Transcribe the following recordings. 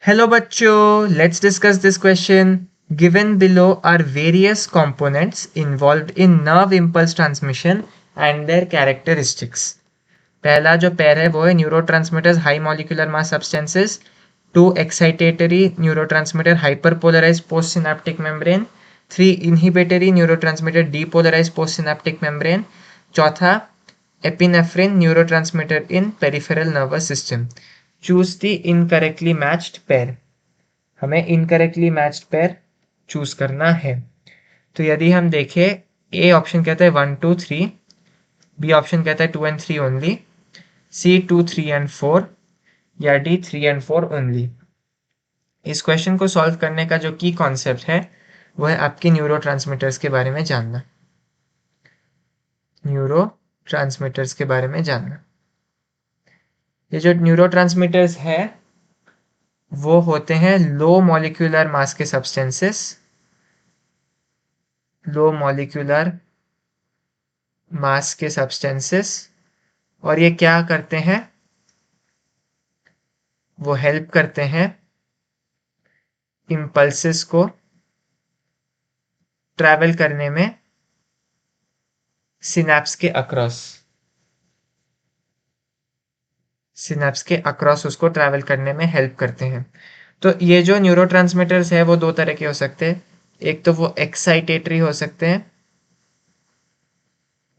Hello bachcho, let's discuss this question. Given below are various components involved in nerve impulse transmission and their characteristics. पहला जो pair है वो है neurotransmitters high molecular mass substances, two excitatory neurotransmitter hyperpolarize post synaptic membrane, three inhibitory neurotransmitter depolarise post synaptic membrane, चौथा epinephrine neurotransmitter in peripheral nervous system. Choose the incorrectly matched pair. हमें incorrectly matched pair choose करना है. तो यदि हम देखें, A option कहता है 1 2 3, बी ऑप्शन कहता है 2 and 3 ओनली, सी 2 3 and 4 या डी 3 and 4 ओनली. इस क्वेश्चन को सॉल्व करने का जो की कॉन्सेप्ट है वो है आपके न्यूरो के बारे में जानना. न्यूरो के बारे में जानना. ये जो न्यूरो है वो होते हैं लो मॉलिक्यूलर मास के सब्सटेंसेस, लो मॉलिक्यूलर मास के सब्सटेंसेस. और ये क्या करते हैं? वो हेल्प करते हैं इम्पल्सेस को ट्रैवल करने में सिनेप्स के अक्रॉस उसको ट्रैवल करने में हेल्प करते हैं. तो ये जो न्यूरोट्रांसमीटर्स है वो दो तरह के हो सकते हैं. एक तो वो एक्साइटेटरी हो सकते हैं.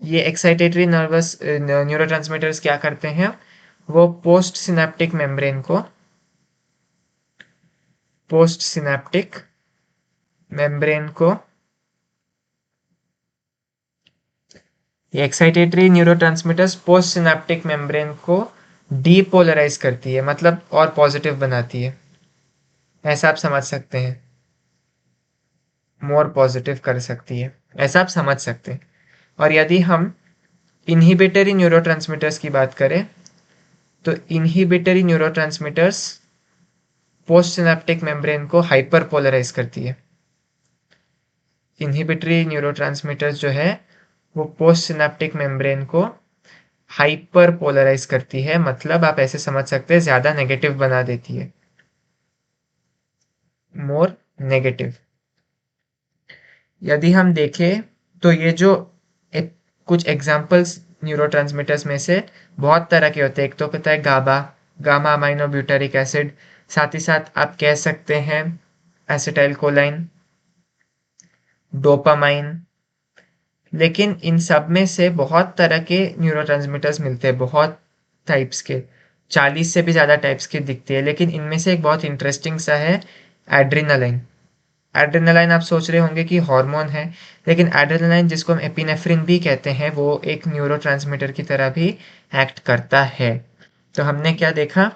ये एक्साइटेटरी नर्वस न्यूरोट्रांसमीटर्स क्या करते हैं? वो पोस्ट सिनेप्टिक मेम्ब्रेन को ये excitatory neurotransmitters post synaptic membrane को डीपोलराइज करती है, मतलब और पॉजिटिव बनाती है. ऐसा आप समझ सकते हैं. मोर पॉजिटिव कर सकती है, ऐसा आप समझ सकते हैं. और यदि हम इनहिबिटरी न्यूरोट्रांसमीटर्स की बात करें तो inhibitory neurotransmitters post synaptic membrane को हाइपर पोलराइज करती है. इनहिबिटरी न्यूरोट्रांसमीटर्स जो है वो पोस्ट सिनेप्टिक मेम्ब्रेन को हाइपर पोलराइज करती है, मतलब आप ऐसे समझ सकते हैं ज्यादा नेगेटिव बना देती है, मोर नेगेटिव. यदि हम देखें तो ये जो कुछ एग्जाम्पल्स न्यूरोट्रांसमीटर्स में से बहुत तरह के होते हैं. एक तो कहता है गामा अमाइनो ब्यूटारिक एसिड, साथ ही साथ आप कह सकते हैं एसिटाइल कोलाइन, डोपामाइन. लेकिन इन सब में से बहुत तरह के न्यूरोट्रांसमीटर्स मिलते हैं, बहुत टाइप्स के, 40 से भी ज़्यादा टाइप्स के दिखते हैं. लेकिन इनमें से एक बहुत इंटरेस्टिंग सा है एड्रेनालाइन. एड्रेनालाइन आप सोच रहे होंगे कि हार्मोन है, लेकिन एड्रेनालाइन जिसको हम एपिनेफ्रिन भी कहते हैं वो एक न्यूरोट्रांसमीटर की तरह भी एक्ट करता है. तो हमने क्या देखा?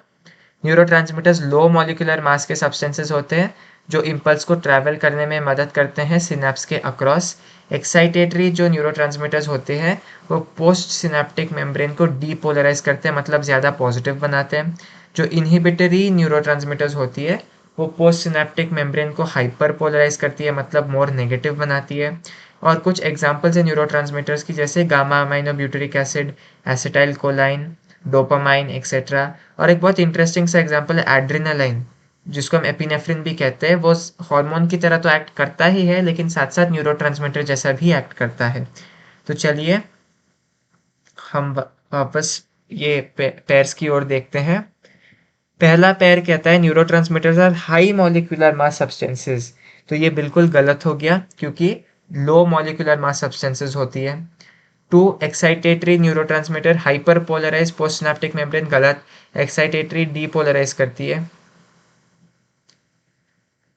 न्यूरोट्रांसमीटर्स लो मॉलिक्यूलर मास के सब्सटेंसेस होते हैं जो इम्पल्स को ट्रैवल करने में मदद करते हैं सिनेप्स के अक्रॉस. एक्साइटेटरी जो न्यूरोट्रांसमीटर्स होते हैं वो पोस्ट सिनेप्टिक मेम्ब्रेन को डीपोलराइज करते हैं, मतलब ज़्यादा पॉजिटिव बनाते हैं. जो इनहिबिटरी न्यूरोट्रांसमीटर्स होती है वो पोस्ट सिनेप्टिक मेम्ब्रेन को हाइपर पोलराइज करती है, मतलब मोर नेगेटिव बनाती है. और कुछ एग्जाम्पल्स हैं न्यूरोट्रांसमीटर्स की, जैसे gamma amino butyric acid, acetyl कोलाइन, dopamine etcetera. और एक बहुत इंटरेस्टिंग सा एग्जांपल है एड्रेनालाइन, जिसको हम एपिनेफ्रिन भी कहते हैं. वो हार्मोन की तरह तो एक्ट करता ही है, लेकिन साथ साथ न्यूरोट्रांसमीटर जैसा भी एक्ट करता है. तो चलिए हम वापस ये पेयर्स की ओर देखते हैं. पहला पेयर कहता है neurotransmitters are high molecular mass substances. तो ये बिल्कुल गलत हो गया, क्योंकि लो मॉलिक्यूलर मास सब्सटेंसेस होती है. Two excitatory neurotransmitter hyperpolarise post synaptic membrane, गलत. एक्साइटेटरी डीपोलराइज करती है.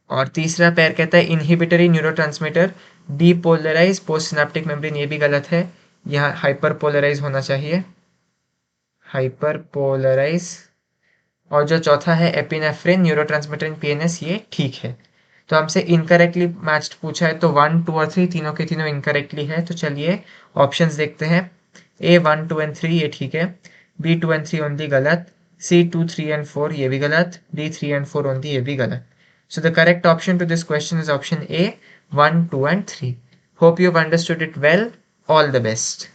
और तीसरा पेयर कहता है inhibitory neurotransmitter depolarise post synaptic membrane, ये भी गलत है. यहाँ हाइपर पोलराइज होना चाहिए, हाइपर पोलराइज. और जो चौथा है एपिनेफ्रिन न्यूरोट्रांसमीटर इन पीएनएस, ये ठीक है. तो हमसे इनकरेक्टली मैच्ड पूछा है, तो 1 2 और 3 तीनों के तीनों इनकरेक्टली है. तो चलिए ऑप्शंस देखते हैं. ए 1 2 and 3 ये ठीक है, बी 2 and 3 ओनली गलत, सी 2 3 and 4 ये भी गलत, डी 3 and 4 ओनली ये भी गलत. So the correct option to this question is option A 1 2 and 3. Hope you have understood it well. All the best.